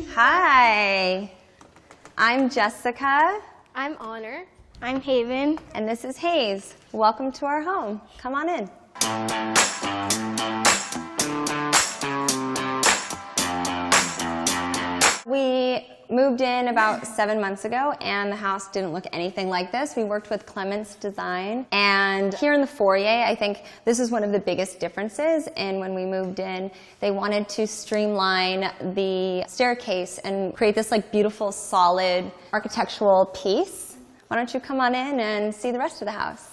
Hi, I'm Jessica. I'm Honor. I'm Haven. And this is Hayes. Welcome to our home. Come on in. We moved in about 7 months ago, and the house didn't look anything like this. We worked with Clement's Design, and here in the foyer, I think this is one of the biggest differences. And when we moved in, they wanted to streamline the staircase and create this like beautiful, solid architectural piece. Why don't you come on in and see the rest of the house?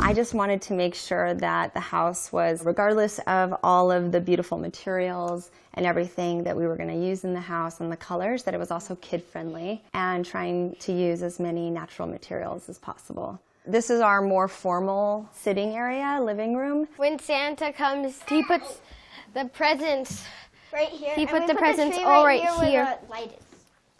I just wanted to make sure that the house was, regardless of all of the beautiful materials and everything that we were going to use in the house and the colors, that it was also kid-friendly and trying to use as many natural materials as possible. This is our more formal sitting area, living room. When Santa comes, he puts the presents Right here. He And put we the presents all right here. Where the light is.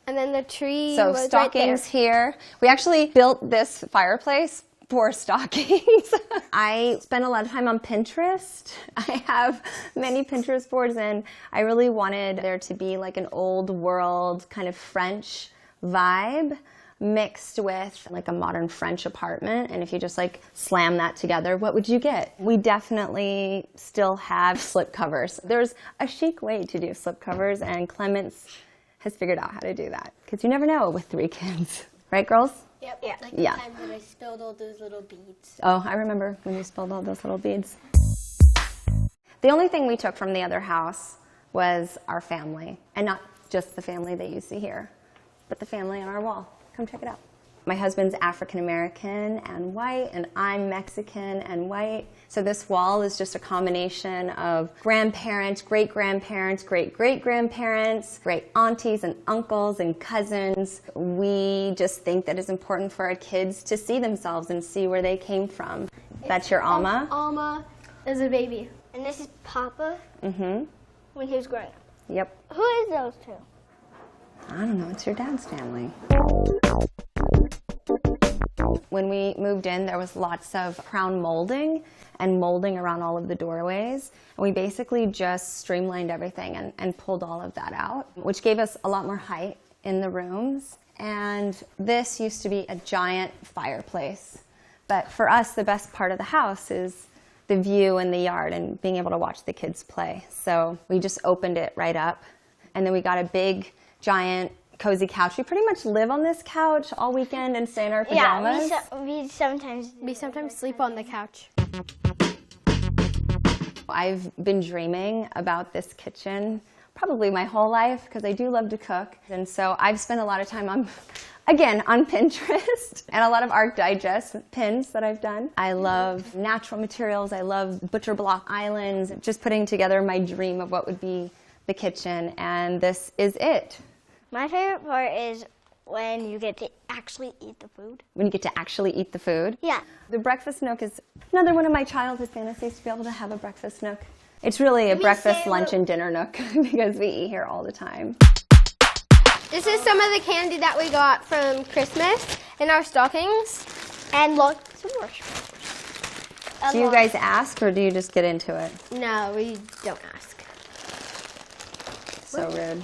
and then the tree So was stockings right here. We actually built this fireplace for stockings. I spend a lot of time on Pinterest. I have many Pinterest boards, and I really wanted there to be like an old world kind of French vibe mixed with like a modern French apartment. And if you just like slam that together, what would you get? We definitely still have slip covers. There's a chic way to do slip covers, and Clements has figured out how to do that, because you never know with 3 kids. Right, girls? Yep. Yeah. Like Yeah. the time when I spilled all those little beads. Oh, I remember when you spilled all those little beads. The only thing we took from the other house was our family, and not just the family that you see here, but the family on our wall. Come check it out. My husband's African American and white, and I'm Mexican and white. So this wall is just a combination of grandparents, great-grandparents, great-great-grandparents, great aunties and uncles and cousins. We just think that it's important for our kids to see themselves and see where they came from. That's your Alma? Alma is a baby. And this is Papa Mm-hmm. when he was growing up. Yep. Who is those two? I don't know, it's your dad's family. When we moved in, there was lots of crown molding and molding around all of the doorways. And we basically just streamlined everything and pulled all of that out, which gave us a lot more height in the rooms. And this used to be a giant fireplace. But for us, the best part of the house is the view in the yard and being able to watch the kids play. So we just opened it right up. And then we got a big, giant, cozy couch. We pretty much live on this couch all weekend and stay in our pajamas. Yeah, we sometimes sleep on the couch. I've been dreaming about this kitchen probably my whole life, because I do love to cook. And so I've spent a lot of time on Pinterest and a lot of Arc Digest pins that I've done. I love natural materials. I love butcher block islands, just putting together my dream of what would be the kitchen, and this is it. My favorite part is when you get to actually eat the food. When you get to actually eat the food. Yeah. The breakfast nook is another one of my childhood fantasies, to be able to have a breakfast nook. It's really a breakfast, lunch, and dinner nook because we eat here all the time. This is some of the candy that we got from Christmas in our stockings. And look, some marshmallows. Do you guys ask, or do you just get into it? No, we don't ask. So rude.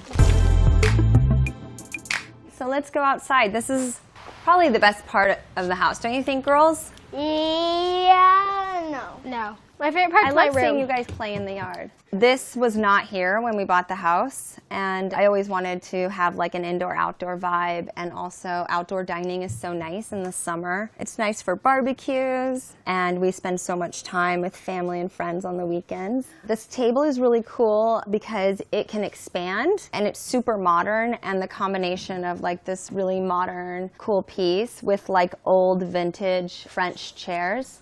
So let's go outside. This is probably the best part of the house, don't you think, girls? Yeah, no. No. My favorite part I is my love seeing room. you guys play in the yard. This was not here when we bought the house, and I always wanted to have like an indoor-outdoor vibe, and also outdoor dining is so nice in the summer. It's nice for barbecues, and we spend so much time with family and friends on the weekends. This table is really cool because it can expand, and it's super modern, and the combination of like this really modern, cool piece with like old vintage French chairs,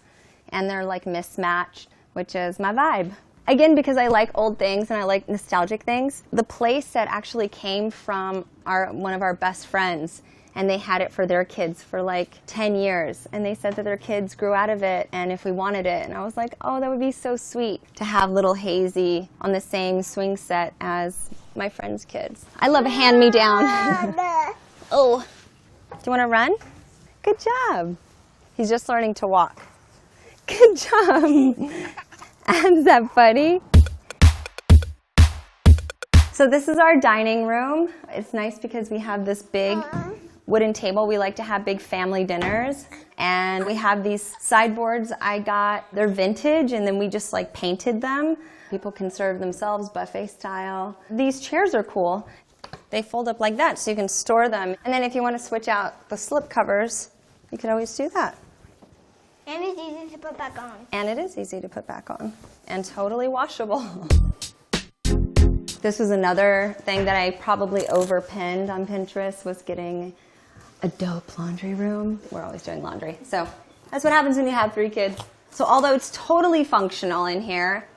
and they're like mismatched, which is my vibe. Again, because I like old things and I like nostalgic things. The place set actually came from one of our best friends, and they had it for their kids for like 10 years. And they said that their kids grew out of it and if we wanted it. And I was like, oh, that would be so sweet to have little Hazy on the same swing set as my friend's kids. I love a hand-me-down. Oh, do you want to run? Good job. He's just learning to walk. Good job. Is that funny? So this is our dining room. It's nice because we have this big wooden table. We like to have big family dinners. And we have these sideboards I got. They're vintage, and then we just like painted them. People can serve themselves buffet style. These chairs are cool. They fold up like that, so you can store them. And then if you want to switch out the slip covers, you can always do that. And it's easy to put back on. And it is easy to put back on. And totally washable. This was another thing that I probably overpinned on Pinterest, was getting a dope laundry room. We're always doing laundry. So that's what happens when you have 3 kids. So although it's totally functional in here,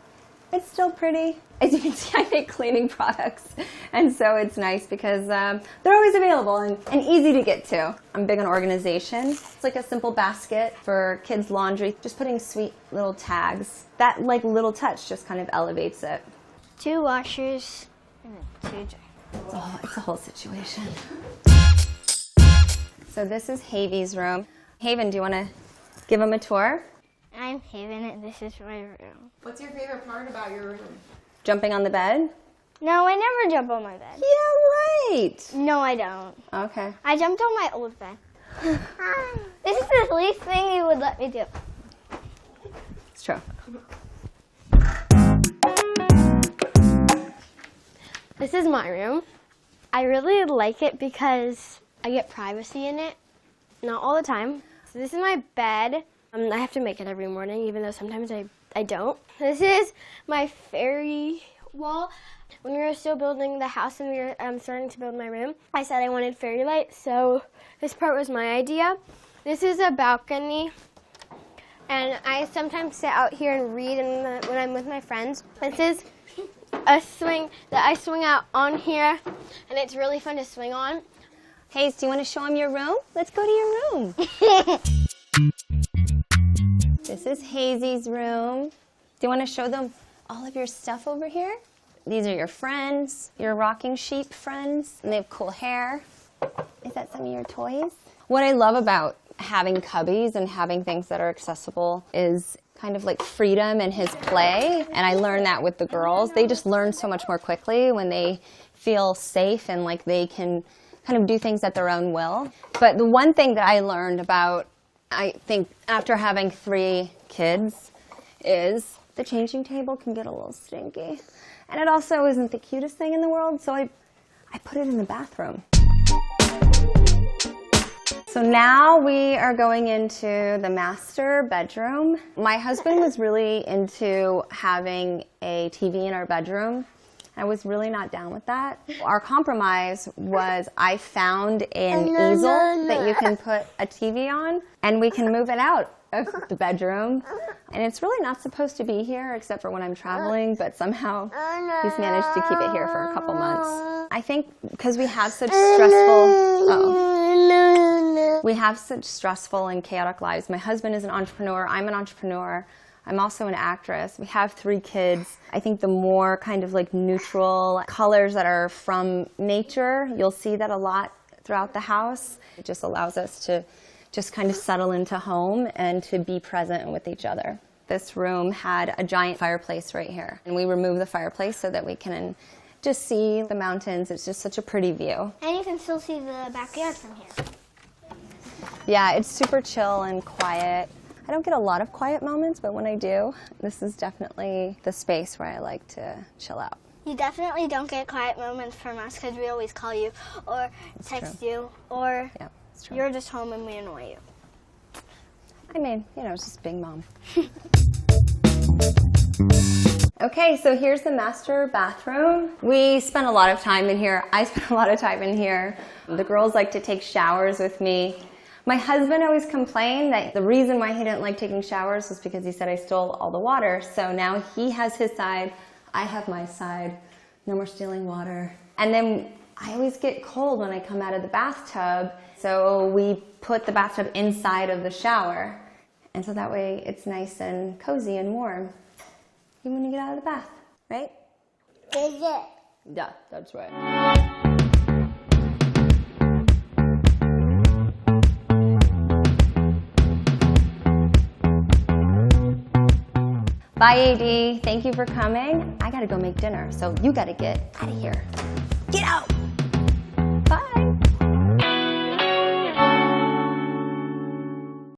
it's still pretty. As you can see, I make cleaning products. And so it's nice because they're always available and easy to get to. I'm big on organization. It's like a simple basket for kids' laundry. Just putting sweet little tags. That like little touch just kind of elevates it. 2 washers and 2 dryers. Oh, it's a whole situation. So this is Haven's room. Haven, do you want to give him a tour? I'm Haven and this is my room. What's your favorite part about your room? Jumping on the bed? No, I never jump on my bed. Yeah, right. No, I don't. Okay. I jumped on my old bed. This is the least thing you would let me do. It's true. This is my room. I really like it because I get privacy in it. Not all the time. So this is my bed. I have to make it every morning, even though sometimes I don't. This is my fairy wall. When we were still building the house and we were starting to build my room, I said I wanted fairy lights, so this part was my idea. This is a balcony, and I sometimes sit out here and read when I'm with my friends. This is a swing that I swing out on here, and it's really fun to swing on. Hayes, do you want to show him your room? Let's go to your room. This is Hazy's room. Do you want to show them all of your stuff over here? These are your friends, your rocking sheep friends, and they have cool hair. Is that some of your toys? What I love about having cubbies and having things that are accessible is kind of like freedom and his play. And I learned that with the girls. They just learn so much more quickly when they feel safe and like they can kind of do things at their own will. But the one thing that I learned about, I think, after having 3 kids is the changing table can get a little stinky. And it also isn't the cutest thing in the world, so I put it in the bathroom. So now we are going into the master bedroom. My husband was really into having a TV in our bedroom. I was really not down with that. Our compromise was I found an easel that you can put a TV on, and we can move it out of the bedroom. And it's really not supposed to be here except for when I'm traveling, but somehow he's managed to keep it here for a couple months. I think because we have such stressful and chaotic lives. My husband is an entrepreneur, I'm an entrepreneur. I'm also an actress. We have 3 kids. I think the more kind of like neutral colors that are from nature, you'll see that a lot throughout the house. It just allows us to just kind of settle into home and to be present with each other. This room had a giant fireplace right here. And we removed the fireplace so that we can just see the mountains. It's just such a pretty view. And you can still see the backyard from here. Yeah, it's super chill and quiet. I don't get a lot of quiet moments, but when I do, this is definitely the space where I like to chill out. You definitely don't get quiet moments from us because we always call you or text you or you're just home and we annoy you. I mean, you know, it's just being mom. Okay, so here's the master bathroom. We spent a lot of time in here. I spent a lot of time in here. The girls like to take showers with me. My husband always complained that the reason why he didn't like taking showers was because he said I stole all the water. So now he has his side, I have my side. No more stealing water. And then I always get cold when I come out of the bathtub. So we put the bathtub inside of the shower. And so that way it's nice and cozy and warm. Even when you get out of the bath, right? Yeah, that's right. Bye, AD. Thank you for coming. I gotta go make dinner, so you gotta get out of here. Get out!